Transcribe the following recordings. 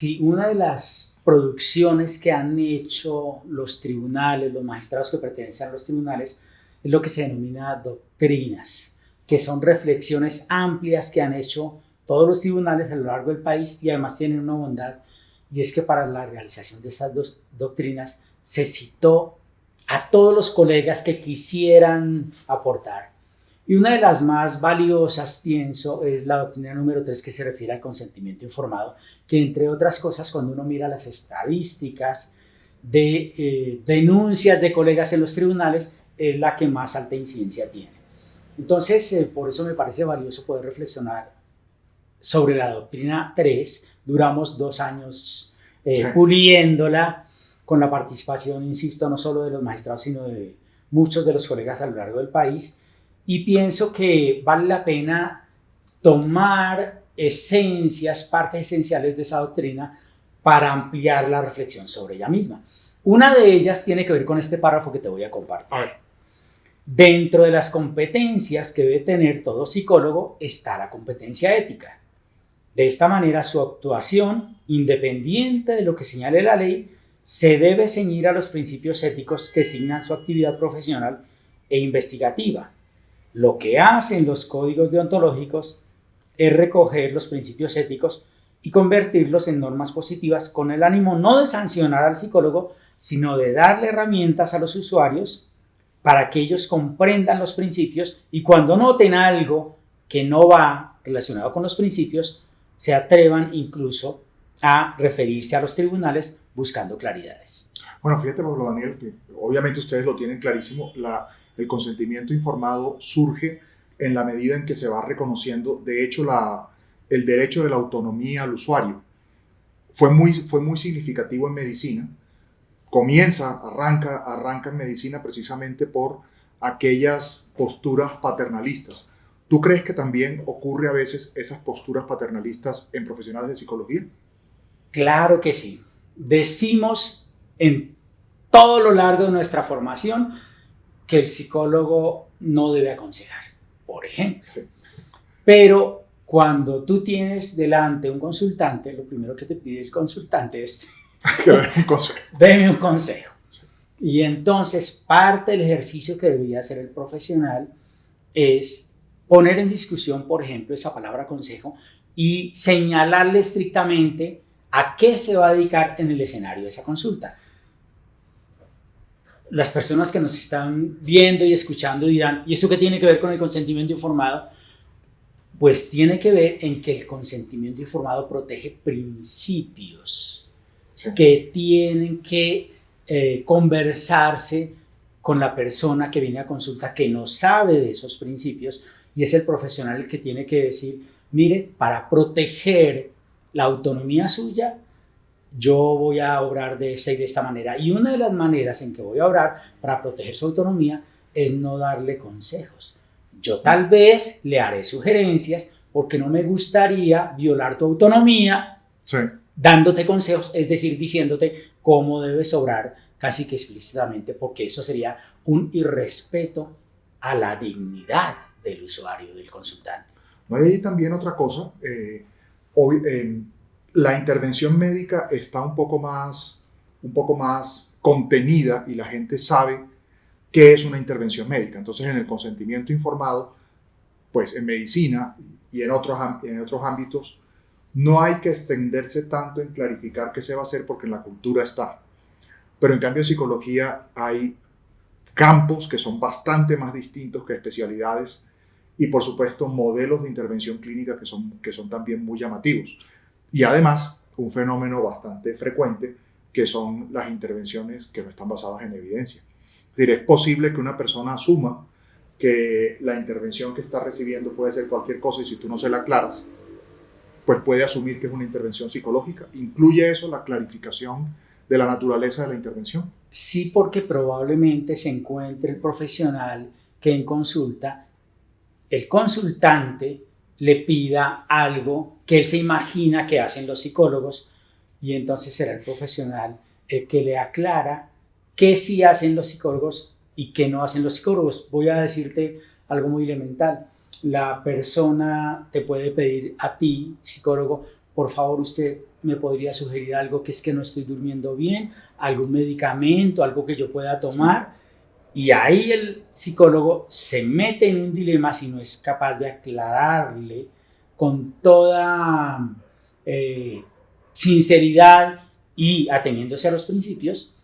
Sí, una de las producciones que han hecho los tribunales, los magistrados que pertenecen a los tribunales, es lo que se denomina doctrinas, que son reflexiones amplias que han hecho todos los tribunales a lo largo del país y además tienen una bondad, y es que para la realización de estas dos doctrinas se citó a todos los colegas que quisieran aportar. Y una de las más valiosas, pienso, es la doctrina número 3 que se refiere al consentimiento informado, que entre otras cosas, cuando uno mira las estadísticas de denuncias de colegas en los tribunales, es la que más alta incidencia tiene. Entonces, por eso me parece valioso poder reflexionar sobre la doctrina 3. Duramos 2 años puliéndola con la participación, insisto, no solo de los magistrados, sino de muchos de los colegas a lo largo del país. Y pienso que vale la pena tomar esencias, partes esenciales de esa doctrina para ampliar la reflexión sobre ella misma. Una de ellas tiene que ver con este párrafo que te voy a compartir. A ver, dentro de las competencias que debe tener todo psicólogo está la competencia ética. De esta manera, su actuación, independiente de lo que señale la ley, se debe ceñir a los principios éticos que signan su actividad profesional e investigativa. Lo que hacen los códigos deontológicos es recoger los principios éticos y convertirlos en normas positivas con el ánimo no de sancionar al psicólogo, sino de darle herramientas a los usuarios para que ellos comprendan los principios y cuando noten algo que no va relacionado con los principios, se atrevan incluso a referirse a los tribunales buscando claridades. Bueno, fíjate, Pablo Daniel, que obviamente ustedes lo tienen clarísimo, el consentimiento informado surge en la medida en que se va reconociendo, de hecho, el derecho de la autonomía al usuario. Fue muy significativo en medicina. Arranca en medicina precisamente por aquellas posturas paternalistas. ¿Tú crees que también ocurre a veces esas posturas paternalistas en profesionales de psicología? Claro que sí. Decimos en todo lo largo de nuestra formación que el psicólogo no debe aconsejar, por ejemplo. Sí. Pero cuando tú tienes delante un consultante, lo primero que te pide el consultante es deme un consejo. Y entonces parte del ejercicio que debería hacer el profesional es poner en discusión, por ejemplo, esa palabra consejo y señalarle estrictamente a qué se va a dedicar en el escenario de esa consulta. Las personas que nos están viendo y escuchando dirán, ¿y eso qué tiene que ver con el consentimiento informado? Pues tiene que ver en que el consentimiento informado protege principios que tienen que conversarse con la persona que viene a consulta que no sabe de esos principios y es el profesional el que tiene que decir, mire, para proteger la autonomía suya, yo voy a obrar de esta y de esta manera. Y una de las maneras en que voy a obrar para proteger su autonomía es no darle consejos. Yo tal vez le haré sugerencias porque no me gustaría violar tu autonomía dándote consejos, es decir, diciéndote cómo debes obrar casi que explícitamente, porque eso sería un irrespeto a la dignidad del usuario, del consultante. Hay también otra cosa, la intervención médica está un poco más contenida y la gente sabe qué es una intervención médica. Entonces, en el consentimiento informado, pues en medicina y en otros ámbitos, no hay que extenderse tanto en clarificar qué se va a hacer porque en la cultura está. Pero en cambio en psicología hay campos que son bastante más distintos que especialidades y por supuesto modelos de intervención clínica que son también muy llamativos. Y además un fenómeno bastante frecuente que son las intervenciones que no están basadas en evidencia. Es decir, es posible que una persona asuma que la intervención que está recibiendo puede ser cualquier cosa y si tú no se la aclaras, pues puede asumir que es una intervención psicológica. ¿Incluye eso la clarificación de la naturaleza de la intervención? Sí, porque probablemente se encuentre el profesional que en consulta, el consultante le pida algo que él se imagina que hacen los psicólogos y entonces será el profesional el que le aclara qué sí hacen los psicólogos y qué no hacen los psicólogos. Voy a decirte algo muy elemental. La persona te puede pedir a ti, psicólogo, por favor usted me podría sugerir algo que es que no estoy durmiendo bien, algún medicamento, algo que yo pueda tomar. Y ahí el psicólogo se mete en un dilema si no es capaz de aclararle con toda sinceridad y ateniéndose a los principios,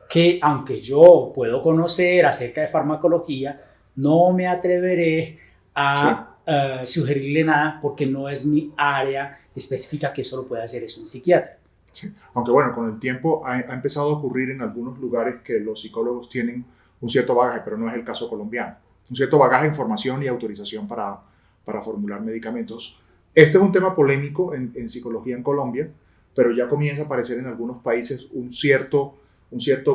que aunque yo puedo conocer acerca de farmacología, no me atreveré a sugerirle nada porque no es mi área específica, que eso lo puede hacer es un psiquiatra. Sí. Aunque bueno, con el tiempo ha empezado a ocurrir en algunos lugares que los psicólogos tienen un cierto bagaje, pero no es el caso colombiano. Un cierto bagaje de información y autorización para formular medicamentos. Este es un tema polémico en psicología en Colombia, pero ya comienza a aparecer en algunos países un cierto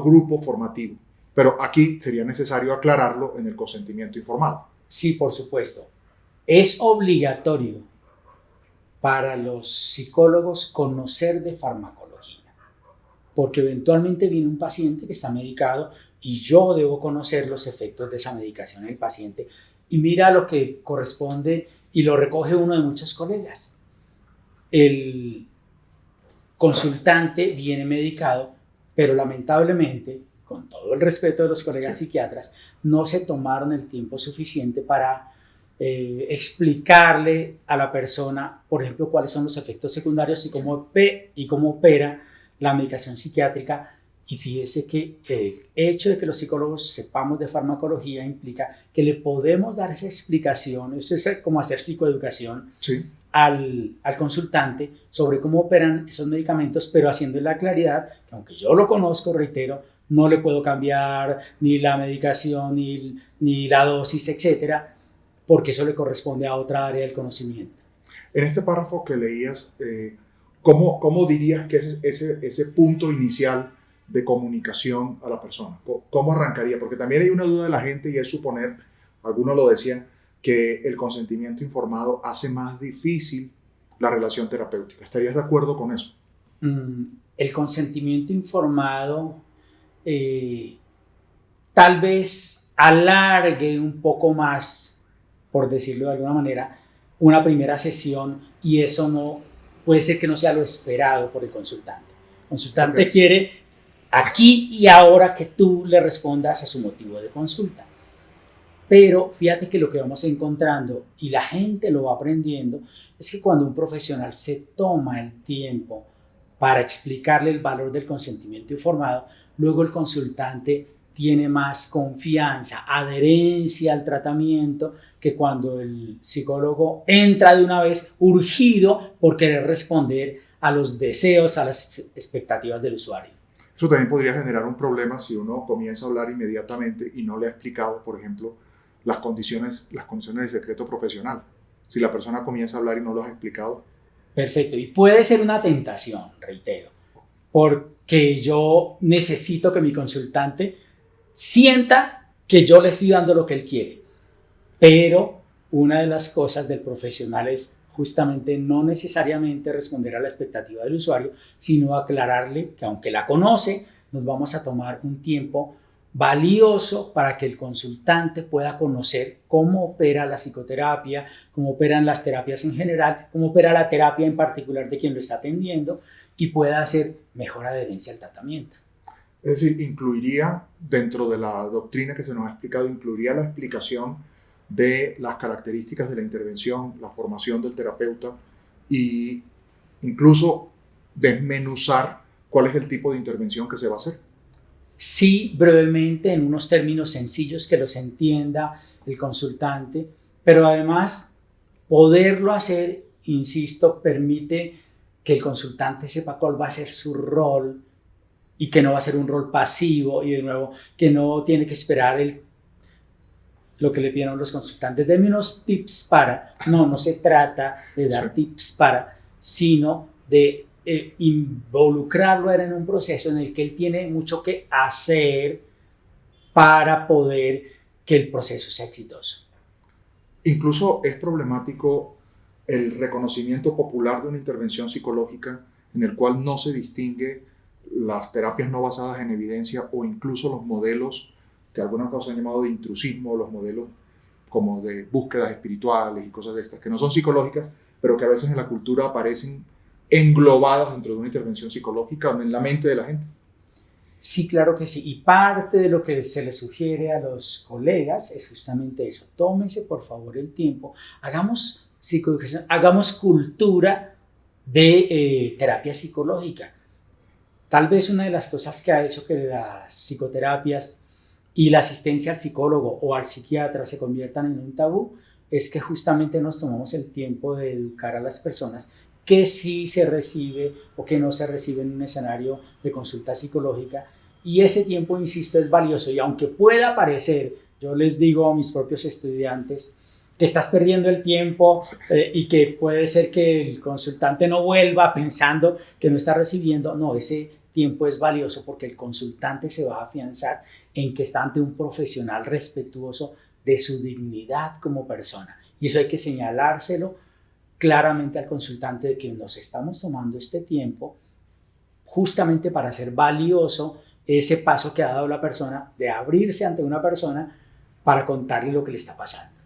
grupo formativo. Pero aquí sería necesario aclararlo en el consentimiento informado. Sí, por supuesto. Es obligatorio para los psicólogos conocer de farmacología, porque eventualmente viene un paciente que está medicado y yo debo conocer los efectos de esa medicación en el paciente. Y mira lo que corresponde y lo recoge uno de muchos colegas. El consultante viene medicado, pero lamentablemente, con todo el respeto de los colegas psiquiatras, no se tomaron el tiempo suficiente para explicarle a la persona, por ejemplo, cuáles son los efectos secundarios y cómo opera la medicación psiquiátrica. Y fíjese que el hecho de que los psicólogos sepamos de farmacología implica que le podemos dar esa explicación, eso es como hacer psicoeducación, sí, al consultante sobre cómo operan esos medicamentos, pero haciendo la claridad que aunque yo lo conozco, reitero, no le puedo cambiar ni la medicación, ni la dosis, etcétera, porque eso le corresponde a otra área del conocimiento. En este párrafo que leías, ¿cómo dirías que es ese punto inicial de comunicación a la persona? ¿Cómo arrancaría? Porque también hay una duda de la gente y es suponer, algunos lo decían, que el consentimiento informado hace más difícil la relación terapéutica. ¿Estarías de acuerdo con eso? El consentimiento informado tal vez alargue un poco más, por decirlo de alguna manera, una primera sesión, y eso no puede ser que no sea lo esperado por el consultante. El consultante quiere aquí y ahora que tú le respondas a su motivo de consulta. Pero fíjate que lo que vamos encontrando, y la gente lo va aprendiendo, es que cuando un profesional se toma el tiempo para explicarle el valor del consentimiento informado, luego el consultante tiene más confianza, adherencia al tratamiento, que cuando el psicólogo entra de una vez urgido por querer responder a los deseos, a las expectativas del usuario. Eso también podría generar un problema si uno comienza a hablar inmediatamente y no le ha explicado, por ejemplo, las condiciones del secreto profesional. Si la persona comienza a hablar y no lo has explicado. Perfecto, y puede ser una tentación, reitero, porque yo necesito que mi consultante sienta que yo le estoy dando lo que él quiere. Pero una de las cosas del profesional es justamente no necesariamente responder a la expectativa del usuario, sino aclararle que aunque la conoce, nos vamos a tomar un tiempo valioso para que el consultante pueda conocer cómo opera la psicoterapia, cómo operan las terapias en general, cómo opera la terapia en particular de quien lo está atendiendo, y pueda hacer mejor adherencia al tratamiento. Es decir, incluiría, dentro de la doctrina que se nos ha explicado, incluiría la explicación de las características de la intervención, la formación del terapeuta, e incluso desmenuzar cuál es el tipo de intervención que se va a hacer. Sí, brevemente, en unos términos sencillos que los entienda el consultante, pero además poderlo hacer, insisto, permite que el consultante sepa cuál va a ser su rol y que no va a ser un rol pasivo, y de nuevo, que no tiene que esperar lo que le pidieron los consultantes. Denme unos tips para. No se trata de dar tips para, sino de involucrarlo en un proceso en el que él tiene mucho que hacer para poder que el proceso sea exitoso. Incluso es problemático el reconocimiento popular de una intervención psicológica en el cual no se distingue las terapias no basadas en evidencia o incluso los modelos que algunas cosas han llamado de intrusismo, los modelos como de búsquedas espirituales y cosas de estas, que no son psicológicas, pero que a veces en la cultura aparecen englobadas dentro de una intervención psicológica en la mente de la gente. Sí, claro que sí. Y parte de lo que se le sugiere a los colegas es justamente eso. Tómense por favor el tiempo, hagamos psicoeducación, hagamos cultura de terapia psicológica. Tal vez una de las cosas que ha hecho que las psicoterapias y la asistencia al psicólogo o al psiquiatra se conviertan en un tabú es que justamente nos tomamos el tiempo de educar a las personas que sí se recibe o que no se recibe en un escenario de consulta psicológica, y ese tiempo, insisto, es valioso, y aunque pueda parecer, yo les digo a mis propios estudiantes, que estás perdiendo el tiempo y que puede ser que el consultante no vuelva pensando que no está recibiendo, no, ese tiempo es valioso porque el consultante se va a afianzar en que está ante un profesional respetuoso de su dignidad como persona, y eso hay que señalárselo claramente al consultante, de que nos estamos tomando este tiempo justamente para hacer valioso ese paso que ha dado la persona de abrirse ante una persona para contarle lo que le está pasando.